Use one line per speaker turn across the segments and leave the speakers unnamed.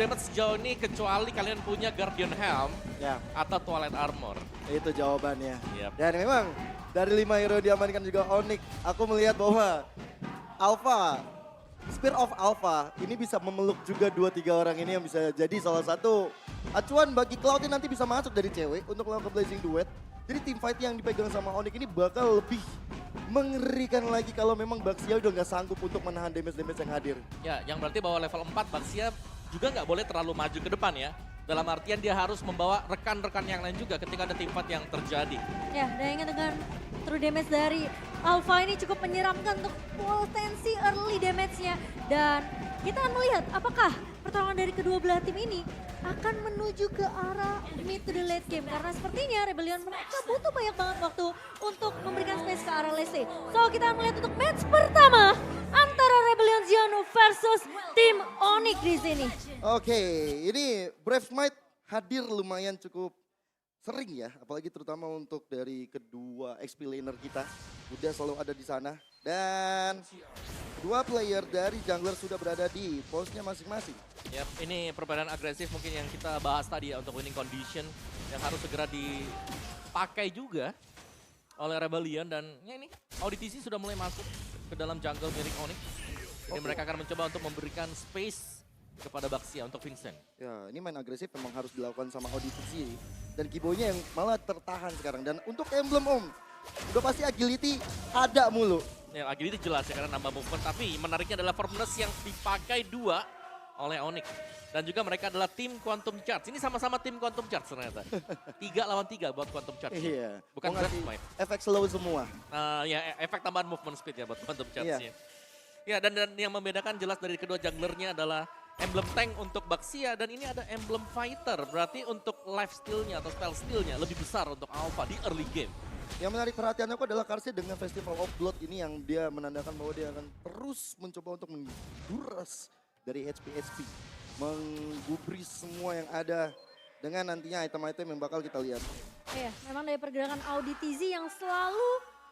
damage sejauh ini kecuali kalian punya Guardian Helm
Ya,
atau Twilight Armor.
itu jawabannya.
Yap.
Dan memang dari 5 hero yang diamankan juga Onyx, aku melihat bahwa Alpha, Spear of Alpha ini bisa memeluk juga 2-3 orang ini yang bisa jadi salah satu acuan bagi Cloud yang nanti bisa masuk dari cewek untuk melakukan Blazing Duet. Jadi team fight yang dipegang sama Onyx ini bakal lebih mengerikan lagi kalau memang Baxia udah nggak sanggup untuk menahan damage-damage yang hadir.
Ya, yang berarti bahwa level 4 Baxia juga nggak boleh terlalu maju ke depan ya. Dalam artian dia harus membawa rekan-rekan yang lain juga ketika ada team fight yang terjadi.
Ya, dan ingat dengan true damage dari Alpha ini cukup menyeramkan untuk potensi early damage-nya. Dan kita akan melihat apakah pertarungan dari kedua belah tim ini akan menuju ke arah mid to the late game. Karena sepertinya Rebellion mereka butuh banyak banget waktu untuk memberikan space ke arah late. So kita akan melihat untuk match pertama antara Rebellion Zion versus tim Onyx di sini.
Oke, ini Brave Smite hadir lumayan cukup sering ya, apalagi terutama untuk dari kedua XP laner kita. Udah selalu ada di sana. Dan dua player dari jungler sudah berada di posnya masing-masing.
Yap, ini perbedaan agresif mungkin yang kita bahas tadi ya untuk winning condition yang harus segera dipakai juga oleh Rebellion dan ya ini Auditisi sudah mulai masuk ke dalam jungle milik Onyx. Jadi
Oke.
mereka akan mencoba untuk memberikan space kepada Baxia untuk Vincent.
Ya, ini main agresif memang harus dilakukan sama Auditisi. Dan Kiboynya yang malah tertahan sekarang. Dan untuk emblem Om, udah pasti agility ada mulu.
Ya, agility jelas ya karena nambah movement, tapi menariknya adalah firmness yang dipakai dua oleh Onyx. Dan juga mereka adalah tim Quantum Charge. Ini sama-sama tim Quantum Charge ternyata. 3 lawan 3 buat Quantum Charge.
Iya.
Bukan
Mau ngasih
Breath Smite.
efek slow semua.
Ya efek tambahan movement speed ya buat Quantum Charge
Iya.
ya. Ya dan yang membedakan jelas dari kedua junglernya adalah emblem tank untuk Baxia dan ini ada emblem fighter. Berarti untuk life steal-nya atau spell steal-nya lebih besar untuk Alpha di early game.
Yang menarik perhatian aku adalah Karsi dengan Festival of Blood ini yang dia menandakan bahwa dia akan terus mencoba untuk menguras dari HP-HP. Menggubris semua yang ada dengan nantinya item-item yang bakal kita lihat.
Iya, memang dari pergerakan Auditizi yang selalu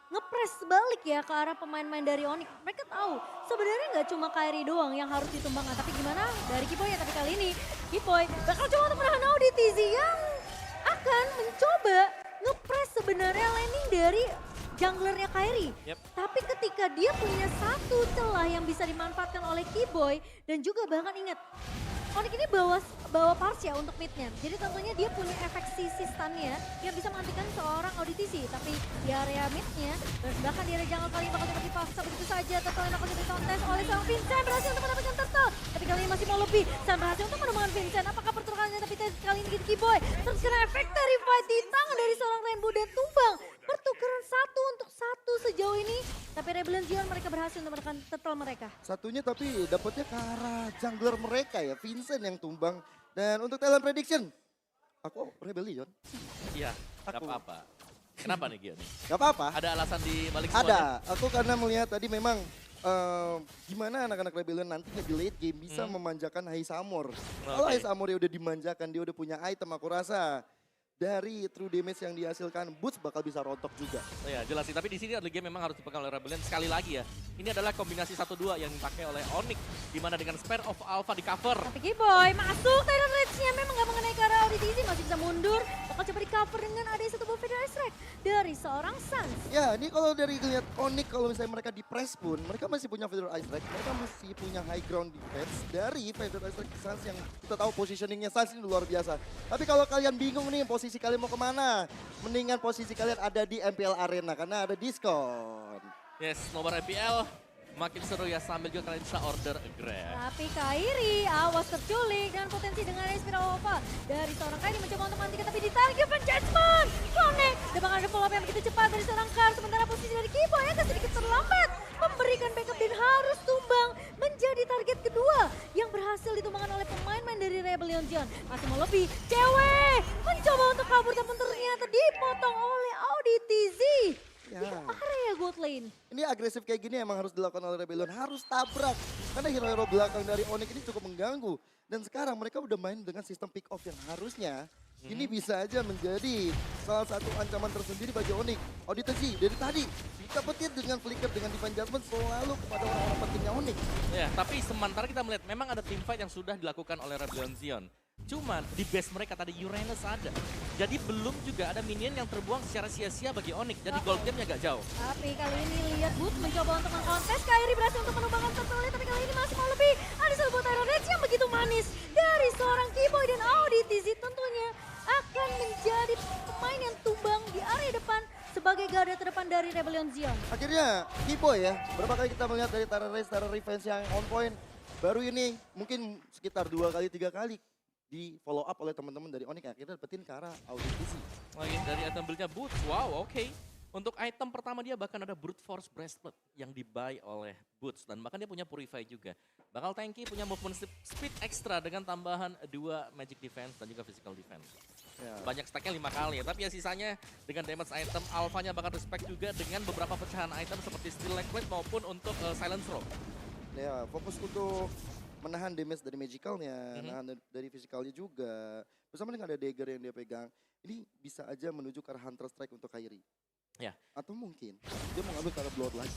ngepres balik ya ke arah pemain-pemain dari Onyx. Mereka tahu sebenarnya nggak cuma Kairi doang yang harus ditumbangkan, tapi gimana dari Kiboy ya. Tapi kali ini Kiboy bakal coba untuk menahan Auditizi yang akan mencoba ngepres sebenarnya landing dari junglernya Kairi.
Yep.
Tapi ketika dia punya satu celah yang bisa dimanfaatkan oleh Kiboy dan juga bahkan ingat Onyx ini bawa Parsia untuk midnya. Jadi tentunya dia punya efek sisi stunnya yang bisa menghentikan seorang Auditisi. Tapi di area midnya, bahkan di area jungle kali ini bakal dapat dipaksa begitu saja. Turtle yang akan dikontes oleh seorang Vincent berhasil untuk mendapatkan Turtle. Tapi kali ini masih mau lebih. Sam berhasil untuk menemukan Vincent. Apakah perturungannya tapi kali ini Kiboy. Terus kena efek dari fight di tangan dari seorang Rainbow dan tumbang. Pertukaran satu untuk satu sejauh ini. Tapi Rebellion Zion mereka berhasil untuk mendapatkan Turtle mereka.
Satunya tapi dapatnya ke arah jungler mereka ya, Vincent yang tumbang. Dan untuk talent prediction, aku Rebellion.
Iya, nggak
Aku.
apa-apa. Kenapa nih Gian?
Gak apa-apa.
Ada alasan di balik semuanya?
Ada, aku karena melihat tadi memang gimana anak-anak Rebellion nantinya di late game bisa memanjakan High Samor. Kalau
Oke.
High Samor ya udah dimanjakan, dia udah punya item, aku rasa dari true damage yang dihasilkan Boots bakal bisa rontok juga.
Oh ya jelas sih, tapi di sini early game memang harus dipegang oleh Rebellion sekali lagi ya. Ini adalah kombinasi 1-2 yang dipakai oleh Onyx, di mana dengan Spear of Alpha di cover.
Tapi Kiboy masuk, Tyrant Rage-nya memang gak mengenai ke arah Auditisi, masih bisa mundur. Bakal coba di cover dengan ada satu buff Federal Strike dari seorang Sans.
Ya, ini kalau dari lihat Onyx, kalau misalnya mereka di press pun, mereka masih punya Federal Ice Strike, mereka masih punya high ground defense dari Federal Ice Strike Sans yang kita tahu positioningnya Sans ini luar biasa. Tapi kalau kalian bingung nih posisi kalian mau kemana, mendingan posisi kalian ada di MPL Arena karena ada diskon.
Yes, nobar MPL makin seru ya sambil juga kalian bisa order Grab.
Tapi Kairi awas terculik dan potensi dengan Spiral Alpha dari seorang Kairi mencoba untuk mantikan tapi ditarget Judgment. Connect, depangan ada follow up yang begitu cepat dari seorang Kar sementara posisi dari Kiboy agak sedikit terlambat memberikan backup dan harus tumbang menjadi target kedua yang berhasil ditumbangkan oleh pemain-pemain dari Rebellion Zion. Masih mau lebih, cewek mencoba untuk kabur tapi ternyata dipotong oleh Auditizi.
Ya.
Di area gold lane.
Ini agresif kayak gini emang harus dilakukan oleh Rebellion, harus tabrak. Karena hero-hero belakang dari Onyx ini cukup mengganggu. Dan sekarang mereka udah main dengan sistem pick off yang harusnya Ini bisa aja menjadi salah satu ancaman tersendiri bagi Onyx. Auditasi dari tadi dapetin dengan flicker dengan Divine Judgment selalu kepada orang-orang pentingnya Onyx.
Ya, tapi sementara kita melihat memang ada teamfight yang sudah dilakukan oleh Rebellion Zion. Cuman di base mereka tadi Uranus ada. Jadi belum juga ada minion yang terbuang secara sia-sia bagi Onyx. Jadi gold game-nya agak jauh.
Tapi kali ini lihat Boots mencoba untuk mengkontes. Kairi berhasil untuk menumbangkan Turtle, tapi kali ini masih mau lebih. Ada sebuah Tyro Rage yang begitu manis dari seorang Keyboy dan Auditz tentunya akan menjadi pemain yang tumbang di area depan sebagai garda terdepan dari Rebellion Zion.
Akhirnya Keyboy ya, berapa kali kita melihat dari Tara Race, Tara Revenge yang on point. Baru ini mungkin sekitar 2 kali 3 kali di follow up oleh teman-teman dari Onyx akhirnya dapetin ke arah Auditz.
Lagi dari item build-nya Boots, wow oke. Untuk item pertama dia bahkan ada Brute Force Breastplate yang dibuy oleh Boots. Dan bahkan dia punya Purify juga. Bakal tanky, punya movement speed extra dengan tambahan 2 Magic Defense dan juga Physical Defense.
Ya.
Banyak stacknya 5 kali ya, tapi ya sisanya dengan damage item, alphanya bakal respect juga dengan beberapa pecahan item seperti Steel Leg Plate maupun untuk Silence Rope.
Ya, fokus untuk menahan damage dari magicalnya, nahan dari physicalnya juga. Bersama dengan ada dagger yang dia pegang, ini bisa aja menuju ke arah Hunter Strike untuk Kairi.
Ya.
Atau mungkin dia mau ngambil ke arah Bloodlust.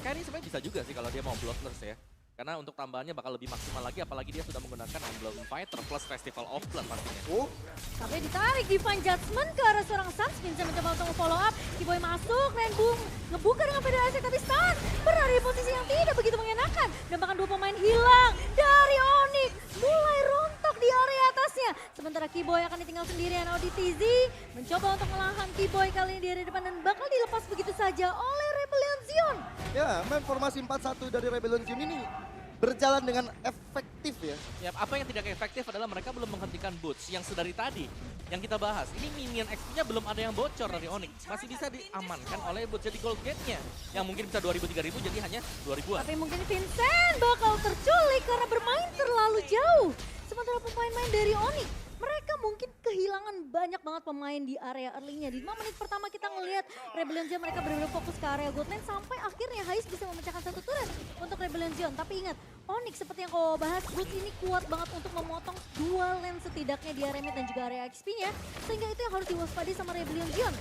Kairi sebenarnya bisa juga sih kalau dia mau Bloodlust ya. Karena untuk tambahannya bakal lebih maksimal lagi, apalagi dia sudah menggunakan Emblem Fighter plus Festival of Blood pastinya.
Oh,
Tapi ditarik Divine Judgment ke arah seorang Suns. Vincent mencoba untuk follow up. Keyboy masuk, Rainbow ngebuka dengan Federasi tapi Suns berada di posisi yang tidak begitu mengenakan. Dan bahkan 2 pemain hilang dari Onyx. Mulai rontok di area atasnya. Sementara Keyboy akan ditinggal sendirian. Auditz mencoba untuk melahan Keyboy kali ini di area depan dan bakal dilepas begitu saja oleh Rebellion Zion.
ya main formasi 4-1 dari Rebellion Zion ini berjalan dengan efektif ya.
Ya, apa yang tidak efektif adalah mereka belum menghentikan Boots yang sedari tadi yang kita bahas. Ini minion XP-nya belum ada yang bocor dari Onyx. Masih bisa diamankan oleh Boots jadi gold gate-nya. Yang mungkin bisa 2.000-3.000 jadi hanya 2.000-an.
Tapi mungkin Vincent bakal terculik karena bermain terlalu jauh. Sementara pemain-pemain dari Onyx, mereka mungkin kehilangan banyak banget pemain di area early-nya. Di 5 menit pertama kita ngelihat Rebellion Zion mereka benar-benar fokus ke area gold lane sampai akhirnya Hais bisa memecahkan 1 turret untuk Rebellion Zion. Tapi ingat, Onyx seperti yang kau bahas, Boots ini kuat banget untuk memotong 2 lane setidaknya di area mid dan juga area XP-nya. Sehingga itu yang harus diwaspadai sama Rebellion Zion.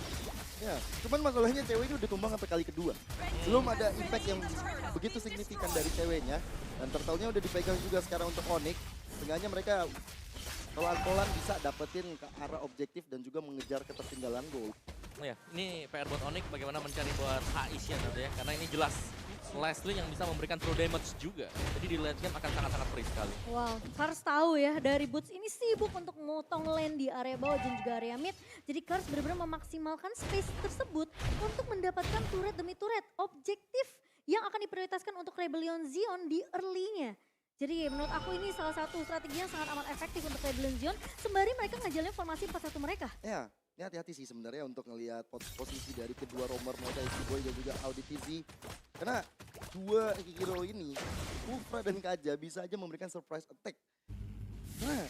Ya, cuman masalahnya cewek ini udah tumbang sampai kali kedua. Belum ada impact yang begitu signifikan dari ceweknya. Dan turtle-nya udah dipegang juga sekarang untuk Onyx. Seenggaknya mereka pelan-pelan bisa dapetin ke arah objektif dan juga mengejar ketertinggalan gol.
Ya, ini PR buat Onyx bagaimana mencari buat Hais-nya nanti ya. Karena ini jelas Leslie yang bisa memberikan true damage juga. Jadi di late game akan sangat-sangat free sekali.
Wow, Kars tahu ya dari Boots ini sibuk untuk motong lane di area bawah dan juga area mid. Jadi Kars benar-benar memaksimalkan space tersebut untuk mendapatkan turret demi turret. Objektif yang akan diprioritaskan untuk Rebellion Zion di early-nya. Jadi menurut aku ini salah satu strategi yang sangat amat efektif untuk Rebellion Zion. Sembari mereka ngejalin formasi 4-1 mereka.
Ya, ini hati-hati sih sebenarnya untuk ngelihat posisi dari kedua roamer mereka, Keyboy dan juga Auditz. Karena 2 hero ini, Ulfra dan Kaja bisa aja memberikan surprise attack. Nah,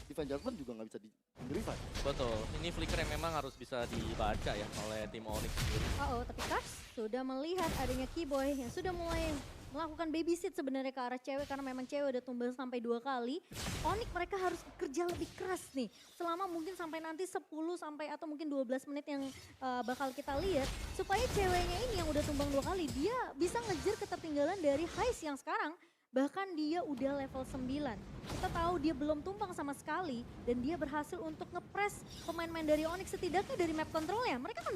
Divine Judgment juga nggak bisa di-revive.
Betul, ini flicker yang memang harus bisa dibaca ya oleh tim Onyx sendiri.
Tapi Kars sudah melihat adanya Keyboy yang sudah mulai melakukan babysit sebenarnya ke arah cewek karena memang cewek udah tumbang sampai 2 kali. Onyx mereka harus kerja lebih keras nih selama mungkin sampai nanti 10 sampai atau mungkin 12 menit yang bakal kita lihat supaya ceweknya ini yang udah tumbang 2 kali dia bisa ngejar ketertinggalan dari Hais yang sekarang bahkan dia udah level 9. Kita tahu dia belum tumbang sama sekali dan dia berhasil untuk ngepres pemain-pemain dari Onyx setidaknya dari map controlnya. Mereka kan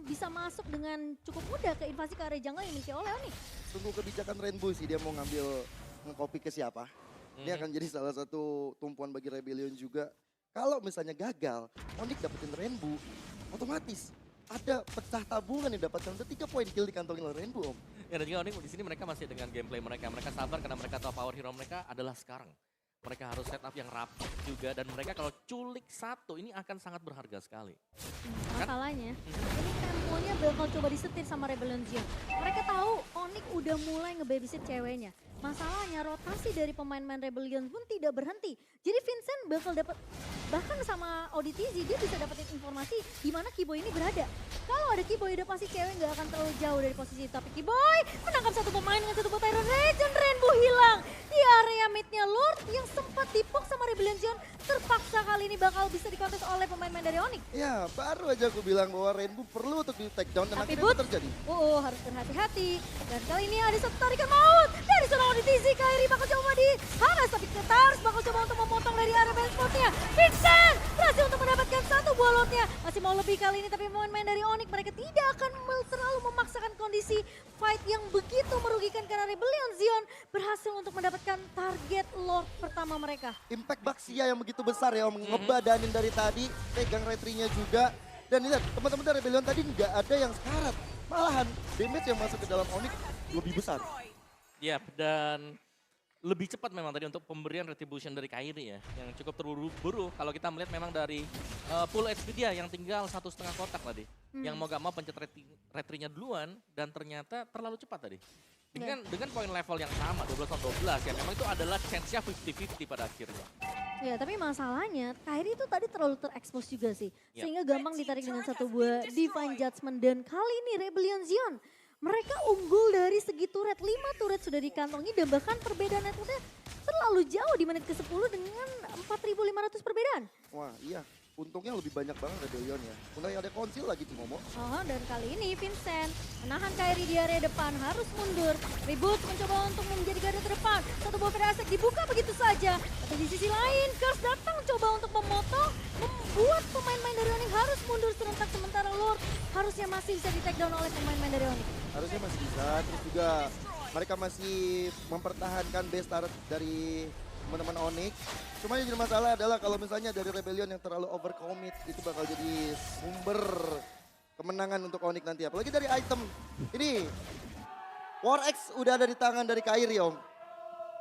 bisa masuk dengan cukup mudah ke invasi ke area jungle yang dimiliki oleh Onyx.
Tunggu kebijakan Rainbow sih dia mau nge-copy ke siapa. Ini akan jadi salah satu tumpuan bagi Rebellion juga. Kalau misalnya gagal, Onyx dapetin Rainbow, otomatis ada pecah tabungan yang dapatkan. Udah 3 poin kill dikantongin oleh Rainbow, Om.
Ya dan juga Onyx di sini mereka masih dengan gameplay mereka. Mereka sabar karena mereka tahu power hero mereka adalah sekarang. Mereka harus setup yang rapi juga dan mereka kalau culik 1 ini akan sangat berharga sekali.
Masalahnya, ini temponya bakal coba disetir sama Rebellion Zion. Mereka tahu Onyx udah mulai nge-babysit ceweknya. Masalahnya rotasi dari pemain-pemain Rebellion pun tidak berhenti. Jadi Vincent bakal dapat, bahkan sama Auditz dia bisa dapetin informasi di mana Keyboy ini berada. Kalau ada Keyboy udah pasti cewek nggak akan terlalu jauh dari posisi itu. Tapi Keyboy menangkap 1 pemain dengan 1 Tyro Rage dan Rainbow hilang. Di area midnya Lord yang sempat dipok sama Rebellion Zion terpaksa kalah kali ini bakal bisa dikontes oleh pemain-pemain dari Onyx.
Ya, baru aja aku bilang bahwa Rainbow perlu untuk di take down dan
Tapi
akhirnya
Boots,
itu terjadi.
harus berhati-hati. Dan kali ini ada satu tarikan maut dari seorang ODTZ. Kairi bakal coba di Haras, tapi Ketars bakal coba untuk memotong dari area band spotnya. Vincent berhasil untuk mendapatkan satu buah lotnya. Masih mau lebih kali ini, tapi pemain-pemain dari Onyx mereka tidak akan terlalu memaksakan kondisi fight yang begitu merugikan karena Rebellion Zion berhasil untuk mendapatkan target Lord pertama mereka.
Impact Baxia yang begitu besar ya, Om. Ngebadanin dari tadi, pegang retrinya juga. Dan lihat, teman-teman dari Rebellion tadi nggak ada yang sekarat. Malahan, damage yang masuk ke dalam Onyx lebih besar.
Ya, dan lebih cepat memang tadi untuk pemberian retribution dari Kairi ya. Yang cukup terburu-buru kalau kita melihat memang dari full HP dia yang tinggal 1,5 kotak tadi. Yang mau gak mau pencet retrinya duluan dan ternyata terlalu cepat tadi. Dengan poin level yang sama, 12-12 ya. Memang itu adalah chance-nya 50-50 pada akhirnya.
Ya, tapi masalahnya Kairi itu tadi terlalu terekspos juga sih.
Yap.
Sehingga gampang ditarik dengan satu buah Divine Judgment. Dan kali ini Rebellion Zion, mereka unggul dari segi turret. 5 turret sudah dikantongi dan bahkan perbedaan networknya terlalu jauh di menit ke-10 dengan 4.500 perbedaan.
Wah, iya. Untungnya lebih banyak banget Rebellion ya. Untungnya ada konsil lagi Cimomo.
Dan kali ini Vincent menahan Kairi di area depan, harus mundur. Ribut mencoba untuk menjadi garda terdepan. Satu buah Firasek dibuka begitu saja. Tapi di sisi lain, Curse datang coba untuk memotong, membuat pemain-pemain dari Onyx harus mundur serentak. Sementara Lord harusnya masih bisa di take down oleh pemain-pemain dari Onyx.
Harusnya masih bisa, terus juga mereka masih mempertahankan base turret dari teman-teman Onyx. Cuma yang jadi masalah adalah kalau misalnya dari Rebellion yang terlalu overcommit, itu bakal jadi sumber kemenangan untuk Onyx nanti. Apalagi dari item. Ini, War X udah ada di tangan dari Kairi, Om.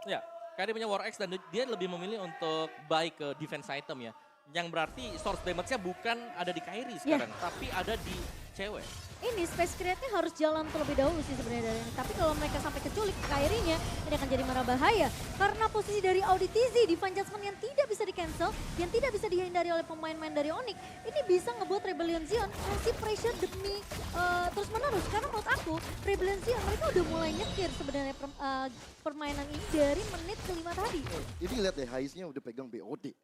Ya, Kairi punya War X dan dia lebih memilih untuk buy ke defense item ya. Yang berarti source damage-nya bukan ada di Kairi sekarang, tapi ada di cewek.
Ini space create-nya harus jalan terlebih dahulu sih sebenarnya dari ini. Tapi kalau mereka sampai keculik Kairi-nya, ini akan jadi marah bahaya. Karena posisi dari Auditizi, Divine Judgment yang tidak bisa di-cancel, yang tidak bisa dihindari oleh pemain-pemain dari Onyx, ini bisa ngebuat Rebellion Zion ngasih pressure demi terus menerus. Karena menurut aku, Rebellion Zion mereka udah mulai nyetir sebenarnya permainan ini dari menit ke-5 tadi.
Ini lihat deh, Haisnya udah pegang BOD.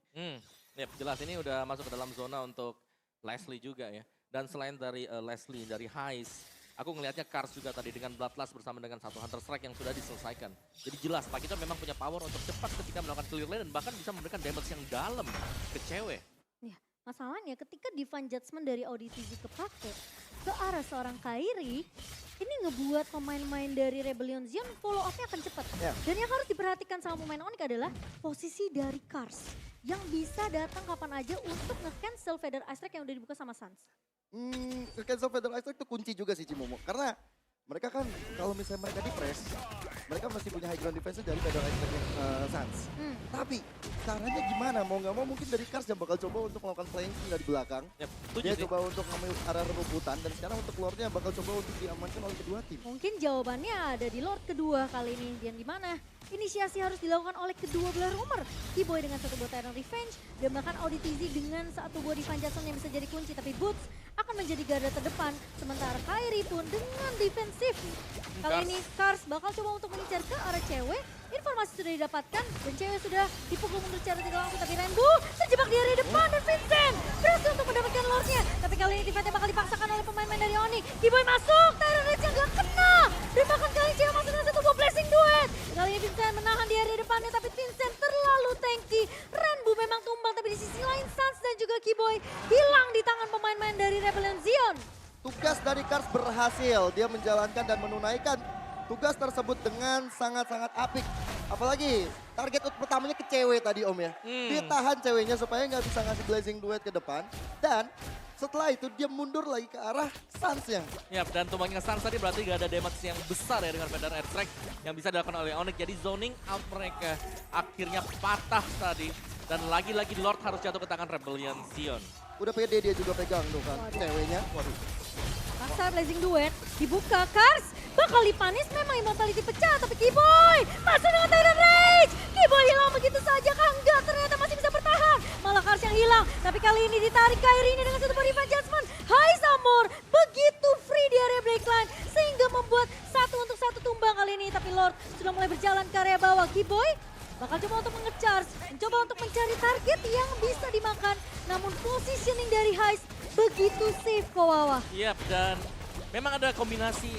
Ya, jelas ini udah masuk ke dalam zona untuk Leslie juga ya. Dan selain dari Leslie, dari Heist, aku ngelihatnya Kars juga tadi dengan Bloodlust bersama dengan satu Hunter Strike yang sudah diselesaikan. Jadi jelas Pak kita memang punya power untuk cepat ketika melakukan clear lane dan bahkan bisa memberikan damage yang dalam ke cewek.
Ya, masalahnya ketika Divine Judgment dari ODTG kepake ke arah seorang Kairi, ini ngebuat pemain-pemain dari Rebellion Zion follow up-nya akan cepat.
Ya.
Dan yang harus diperhatikan sama pemain Onyx adalah posisi dari Kars yang bisa datang kapan aja untuk nge-cancel Feather Ice Strike yang udah dibuka sama Suns.
Cancel Feather Ice Strike itu kunci juga sih Cimomo. Karena mereka kan kalau misalnya mereka di press, mereka masih punya high ground defense dari Feather Ice Strike Suns. Tapi caranya gimana? Mau nggak mau mungkin dari Kars yang bakal coba untuk melakukan flanking dari belakang.
Yap,
Dia coba untuk ngambil arah rebutan dan sekarang untuk Lordnya bakal coba untuk diamankan oleh kedua tim.
Mungkin jawabannya ada di Lord kedua kali ini. Dan di mana inisiasi harus dilakukan oleh kedua belah rumor. Keyboy dengan satu buah Tyrant Revenge dan bahkan Auditizi dengan satu buah Divine Judgment yang bisa jadi kunci. Tapi Boots akan menjadi garda terdepan. Sementara Kairi pun dengan defensif. Kali ini Kars bakal coba untuk mengincar ke arah cewek. Informasi sudah didapatkan dan cewek sudah dipukul mundur secara tidak langsung. Tapi Rainbow terjebak di area depan dan Vincent berhasil untuk mendapatkan Lordnya. Tapi kali ini defense bakal dipaksakan oleh pemain-pemain dari Onyx. Keyboy masuk, Tyrant Rage yang gak kena. Dan bahkan kali ini cewek masuk dengan satu buah blessing duet. Kali ini Vincent menahan di area depannya tapi Vincent terlalu tanky. Rainbow memang tumbang tapi di sisi lain Suns dan juga Keyboy hilang di tangan pemain-pemain dari Rebellion Zion.
Tugas dari Kars berhasil. Dia menjalankan dan menunaikan tugas tersebut dengan sangat-sangat apik. Apalagi target pertamanya ke cewek tadi Om ya. Dia tahan ceweknya supaya nggak bisa ngasih blazing duet ke depan. Dan setelah itu dia mundur lagi ke arah Suns-nya.
Ya, dan tumbangnya Suns tadi berarti gak ada damage yang besar ya dengan Feather Airstrike yang bisa dilakukan oleh Onyx. Jadi zoning out mereka akhirnya patah tadi. Dan lagi-lagi Lord harus jatuh ke tangan Rebellion Zion.
Udah pede dia juga pegang tuh kan ceweknya. Waduh.
Paksa blazing duet dibuka Kars. Bakal dipanis memang immortality pecah tapi Keyboy masuk dengan Tyrant Rage. Keyboy hilang begitu saja kah? Enggak, ternyata masih bisa bertahan. Malah Kars yang hilang. Tapi kali ini ditarik Kairi ini dengan satu Divine Judgment. Hai Samur, begitu free di area breakline sehingga membuat satu untuk satu tumbang kali ini. Tapi Lord sudah mulai berjalan ke area bawah. Keyboy bakal coba untuk menge-charge, mencoba untuk mencari target yang bisa dimakan. Namun positioning dari Heist begitu safe Kowawa.
Yap, dan memang ada kombinasi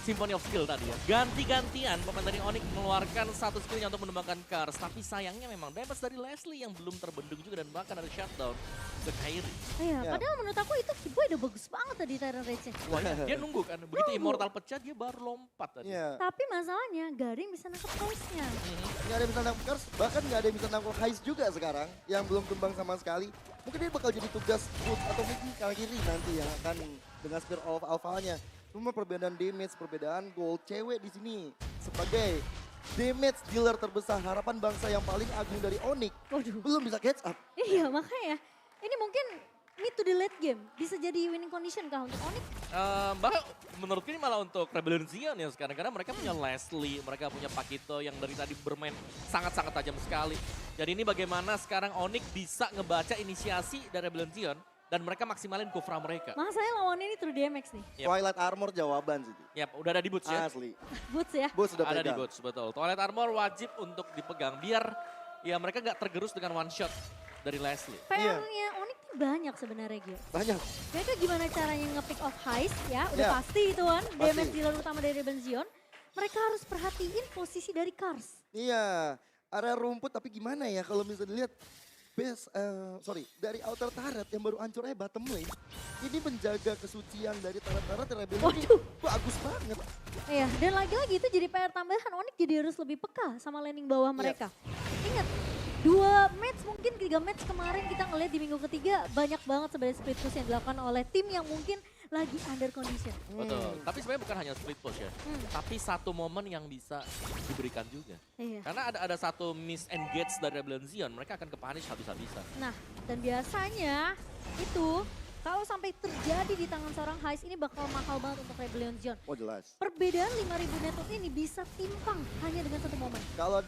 Symphony of Skill tadi ya. Ganti-gantian pemain dari Onyx mengeluarkan satu skillnya untuk menembakkan Cars. Tapi sayangnya memang damage dari Leslie yang belum terbendung juga dan bahkan ada shutdown ke Kairi.
Iya, padahal menurut aku itu Kiboy udah bagus banget tadi Tyrant Rage-nya.
Wah, dia nunggu kan. Begitu Immortal pecah dia baru lompat tadi.
Iya.
Tapi masalahnya Garing bisa nangkep Heist-nya.
Nggak ada yang bisa nangkep Cars, bahkan nggak ada yang bisa nangkep Heist juga sekarang. Yang belum tumbang sama sekali. Mungkin dia bakal jadi tugas Boots atau mungkin Kairi nanti yang akan dengan Spear of Alpha-nya. Cuma perbedaan damage, perbedaan gold cewek di sini sebagai damage dealer terbesar, harapan bangsa yang paling agung dari Onyx
Waduh.
belum bisa catch up.
Iya makanya. Ini mungkin mid to the late game. Bisa jadi winning condition kah untuk Onyx?
Bahkan menurutku ini malah untuk Rebellion Zion ya sekarang. Karena mereka punya Leslie, mereka punya Pakito yang dari tadi bermain sangat-sangat tajam sekali. Jadi ini bagaimana sekarang Onyx bisa ngebaca inisiasi dari Rebellion Zion. Dan mereka maksimalin Kufra mereka.
Masalahnya lawannya ini True DMX nih.
Yep.
Twilight Armor jawaban sih.
Yap, udah ada di boots ya.
Asli.
Boots ya.
Boots sudah
Ada di
pegang.
boots, betul. Twilight Armor wajib untuk dipegang biar ya mereka nggak tergerus dengan one shot dari Leslie.
PR-nya Onyx tuh banyak sebenarnya Gio.
Banyak.
Mereka gimana caranya nge-pick off Heist ya, udah
Ya.
pasti itu kan.
Pasti.
Damage dealer utama dari Rebellion Zion. Mereka harus perhatiin posisi dari Cars.
Iya. Area rumput tapi gimana ya kalau bisa dilihat. Dari outer turret yang baru hancur aja bottom lane. Ini menjaga kesucian dari turret-turret Rebellion ini
Waduh.
bagus banget.
Iya, dan lagi-lagi itu jadi PR tambahan. Onyx jadi harus lebih peka sama landing bawah mereka. Ingat, 2 match mungkin 3 match kemarin kita ngeliat di minggu ketiga banyak banget sebenarnya split push yang dilakukan oleh tim yang mungkin lagi under condition.
Betul. Tapi sebenarnya bukan hanya split push ya. Tapi satu momen yang bisa diberikan juga.
Iya.
Karena ada satu miss engage dari Rebellion Zion, mereka akan ke-punish habis-habisan.
Nah, dan biasanya itu kalau sampai terjadi di tangan seorang Heist ini bakal mahal banget untuk Rebellion Zion.
Oh jelas.
Perbedaan 5.000 network ini bisa timpang hanya dengan satu momen.
Kalau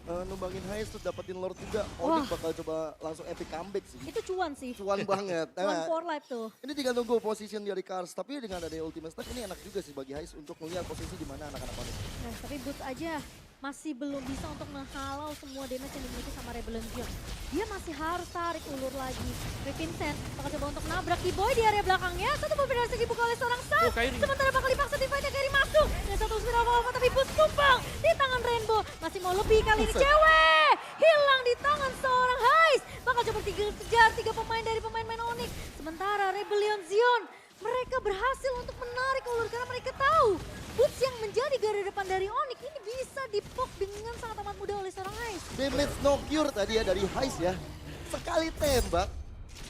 numbangin Heist terus dapetin Lord juga,
Wah.
Onyx bakal coba langsung epic comeback sih.
Itu cuan sih.
Cuan banget.
One
Nah,
for life tuh.
ini tinggal nunggu position dari Cars, tapi dengan adanya ultimate stack ini enak juga sih bagi Heist untuk melihat posisi di mana anak-anak Onyx.
Nah, tapi Boots aja masih belum bisa untuk menghalau semua damage yang dimiliki sama Rebellion Zion. Dia masih harus tarik ulur lagi. Vincent bakal coba untuk nabrak Kiboy di area belakangnya. Satu mobil dari segi dibuka oleh seorang Sas.
Oh, Kairi.
Sementara bakal dipaksa divide-nya Kairi masuk. Dan satu spiral Alpha tapi Boots tumpang di tangan Rainbow. Masih mau lebih kali ini cewek. Hilang di tangan seorang Heist. Bakal coba kejar 3 pemain dari pemain main Onyx. Sementara Rebellion Zion mereka berhasil untuk menarik ulur karena mereka tahu Boots yang menjadi garda depan dari Onyx ini bisa dipok dengan sangat amat mudah oleh seorang Heist.
Damage no cure tadi ya dari Heist ya. Sekali tembak,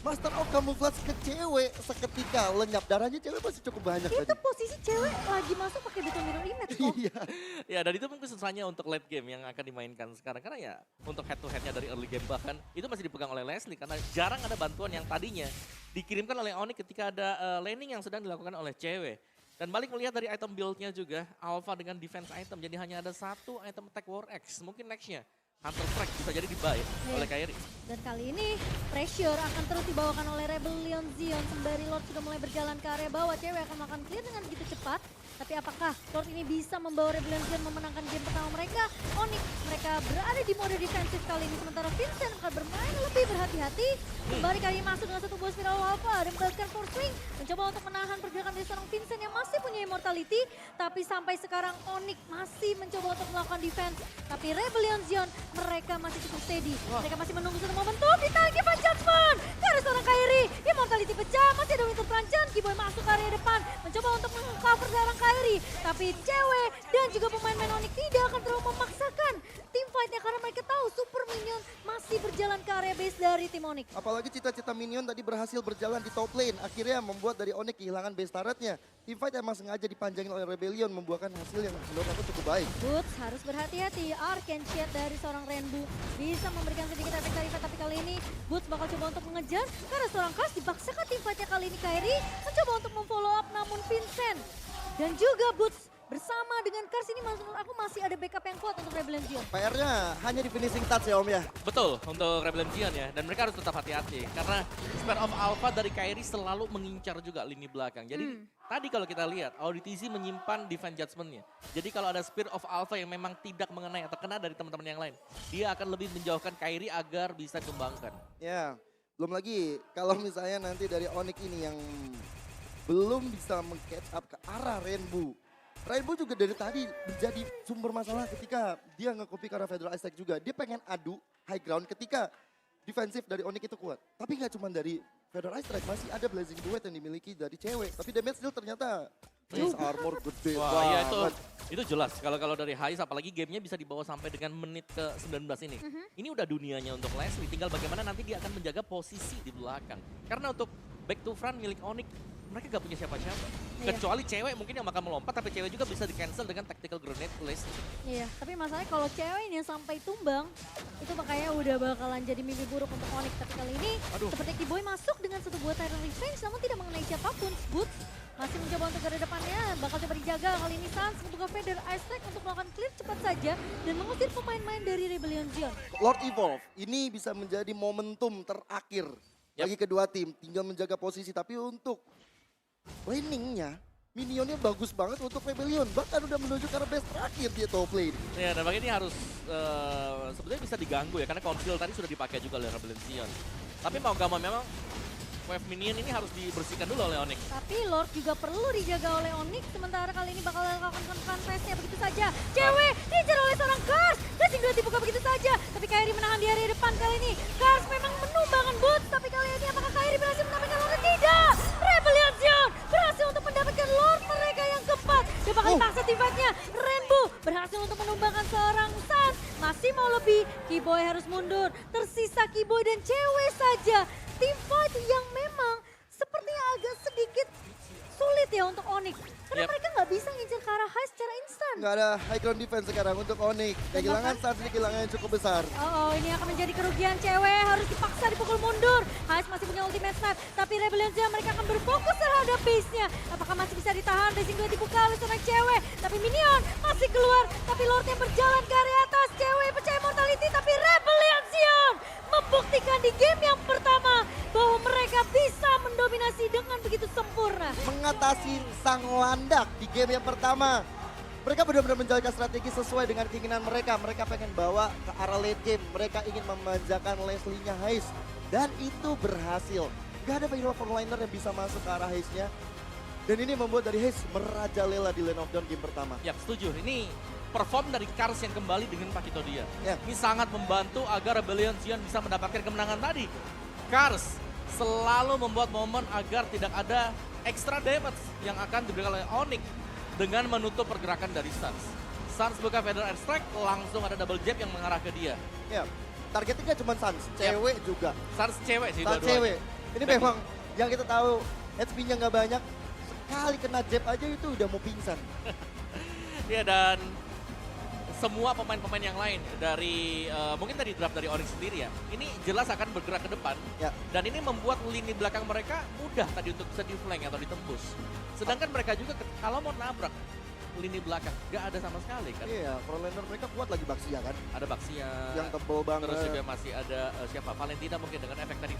Master of Camouflage ke cewek seketika lenyap darahnya cewek masih cukup banyak
Itu
tadi.
posisi cewek lagi masuk pakai Beton Mirror Image kok.
Iya.
Ya, dan itu mungkin susahnya untuk late game yang akan dimainkan sekarang. Karena ya untuk head to headnya dari early game bahkan itu masih dipegang oleh Leslie. Karena jarang ada bantuan yang tadinya dikirimkan oleh Onyx ketika ada laning yang sedang dilakukan oleh cewek. Dan balik melihat dari item build-nya juga, Alpha dengan defense item. Jadi hanya ada satu item attack War X. Mungkin next-nya Hunter Strike bisa jadi dibuy oleh Kairi.
Dan kali ini pressure akan terus dibawakan oleh Rebellion Zion. Sembari Lord sudah mulai berjalan ke area bawah. Cewek akan melakukan clear dengan begitu cepat. Tapi apakah Lord ini bisa membawa Rebellion Zion memenangkan game pertama mereka? Onyx mereka berada di mode defensif kali ini. Sementara Vincent akan bermain lebih berhati-hati. Kembali kali ini masuk dengan satu buah spiral Alpha. Dan membalikkan force swing. Mencoba untuk menahan pergerakan dari seorang Vincent yang masih punya immortality. Tapi sampai sekarang Onyx masih mencoba untuk melakukan defense. Tapi Rebellion Zion mereka masih cukup steady. Mereka masih menunggu satu momentum. Ditangkap Van Judgment. Karena seorang Kairi. Immortality pecah. Masih ada Winter Prancan. Kiboy masuk ke area depan. Mencoba untuk meng-cover seorang Kairi. Tapi cewek dan juga pemain-pemain Onyx tidak akan terlalu memaksakan tim fightnya. Karena mereka tahu Super Minion masih berjalan ke area base dari tim Onyx.
Apalagi cita-cita Minion tadi berhasil berjalan di top lane. Akhirnya membuat dari Onyx kehilangan base turretnya. Teamfight emang sengaja dipanjangin oleh Rebellion membuahkan hasil yang menurut aku cukup baik.
Boots harus berhati-hati. Arcane Shot dari seorang Rainbow bisa memberikan sedikit efek dari fight. Tapi kali ini Boots bakal coba untuk mengejar. Karena seorang Cars dipaksakan teamfightnya kali ini Kairi mencoba untuk memfollow up namun Vincent. Dan juga Boots bersama dengan Kars ini menurut aku masih ada backup yang kuat untuk Rebellion Zion.
PR-nya hanya di finishing touch ya Om ya.
Betul, untuk Rebellion Zion ya. Dan mereka harus tetap hati-hati. Karena Spirit of Alpha dari Kairi selalu mengincar juga lini belakang. Jadi tadi kalau kita lihat, Auditz menyimpan defense judgment-nya. Jadi kalau ada Spirit of Alpha yang memang tidak mengenai atau kena dari teman-teman yang lain, dia akan lebih menjauhkan Kairi agar bisa kembangkan.
Ya, belum lagi kalau misalnya nanti dari Onyx ini yang belum bisa meng-catch up ke arah Rainbow. Rainbow juga dari tadi menjadi sumber masalah ketika dia nge-copy ke arah Federal Aztec juga. Dia pengen adu high ground ketika defensif dari Onyx itu kuat. Tapi nggak cuma dari Federal Aztec, masih ada Blazing Duet yang dimiliki dari cewek. Tapi damage deal ternyata base armor gede
Wah iya
banget.
itu jelas. Kalau dari Hais apalagi gamenya bisa dibawa sampai dengan menit ke 19 ini. Ini udah dunianya untuk Leslie. Tinggal bagaimana nanti dia akan menjaga posisi di belakang. Karena untuk back to front milik Onyx, mereka gak punya siapa-siapa.
Iya.
Kecuali cewek mungkin yang bakal melompat, tapi cewek juga bisa di-cancel dengan tactical grenade Leslie.
Iya, tapi masalahnya kalau cewek ini sampai tumbang, itu makanya udah bakalan jadi mimpi buruk untuk Onyx. Tapi kali ini,
Aduh.
seperti Kiboy masuk dengan satu buah Tyrant Revenge, namun tidak mengenai siapapun. Boots masih mencoba untuk ke depannya, bakal coba dijaga. Kali ini Sans membuka Feather Aztec untuk melakukan clear cepat saja dan mengusir pemain-pemain dari Rebellion Zion.
Lord Evolve ini bisa menjadi momentum terakhir bagi kedua tim. Tinggal menjaga posisi, tapi untuk laningnya minionnya bagus banget untuk Rebellion. Bahkan udah menuju ke arah base terakhir dia top lane.
Ya, dan ini harus sebetulnya bisa diganggu ya, karena conceal tadi sudah dipakai juga oleh Rebellion Zion. Tapi mau gak mau memang wave minion ini harus dibersihkan dulu oleh Onyx.
Tapi Lord juga perlu dijaga oleh Onyx, sementara kali ini bakal dilakukan confess-nya begitu saja. Cewek diincar oleh seorang Kars, Racing 2 dibuka begitu saja. Tapi Kairi menahan di area depan kali ini. Kars memang menumbangkan Boots, tapi kali ini apakah Kairi berhasil mendapatkan Lord? Tidak! Rebellion Zion berhasil untuk mendapatkan Lord mereka yang keempat. Dia bakal dipaksa teamfight-nya. Rainbow berhasil untuk menumbangkan seorang Sans. Masih mau lebih, Kiboy harus mundur. Tersisa Kiboy dan cewek saja. Teamfight yang memang sepertinya agak sedikit sulit ya untuk Onyx. Karena
Yep.
mereka nggak bisa ngincer ke arah high secara instan.
Nggak ada high ground defense sekarang untuk Onyx. Kehilangan
bahkan-
Sans ini kehilangan yang cukup besar.
Oh, ini akan menjadi kerugian cewek, harus dipaksa dipukul mundur. Hais masih punya ultimate snipe, tapi Rebellion Zion mereka akan berfokus terhadap base-nya. Apakah masih bisa ditahan? Racing 2 dibuka oleh seorang cewek, tapi Minion masih keluar. Tapi Lordnya berjalan ke area atas, cewek pecah immortality, tapi Rebellion Zion membuktikan di game yang pertama bahwa mereka bisa mendominasi dengan begitu sempurna.
Mengatasi sang landak di game yang pertama. Mereka benar-benar menjalankan strategi sesuai dengan keinginan mereka. Mereka pengen bawa ke arah late game. Mereka ingin memanjakan Leslie-nya Hais. Dan itu berhasil. Gak ada hero frontliner yang bisa masuk ke arah Hais-nya. Dan ini membuat dari Hais merajalela di lane of down game pertama.
Ya, setuju. Ini perform dari Kars yang kembali dengan Pakito dia.
Ya.
Ini sangat membantu agar Rebellion Zion bisa mendapatkan kemenangan tadi. Kars selalu membuat momen agar tidak ada extra damage yang akan diberikan oleh Onyx dengan menutup pergerakan dari Sans. Sans buka Federal Airstrike, langsung ada double jab yang mengarah ke dia.
Ya, targetnya cuma Sans, cewek juga.
Sans cewek sih
Sans
dua-duanya.
cewek. Ini memang yang kita tahu HP-nya nggak banyak. Sekali kena jab aja itu udah mau pingsan.
Iya, dan semua pemain-pemain yang lain dari mungkin tadi draft dari Onyx sendiri ya, ini jelas akan bergerak ke depan.
Ya.
Dan ini membuat lini belakang mereka mudah tadi untuk bisa di-flank atau ditembus. Sedangkan mereka juga kalau mau nabrak lini belakang gak ada sama sekali kan.
Iya, frontliner mereka kuat lagi Baxia kan.
Ada Baxia,
Yang tebel banget.
terus juga masih ada siapa, Valentina mungkin dengan efek tadi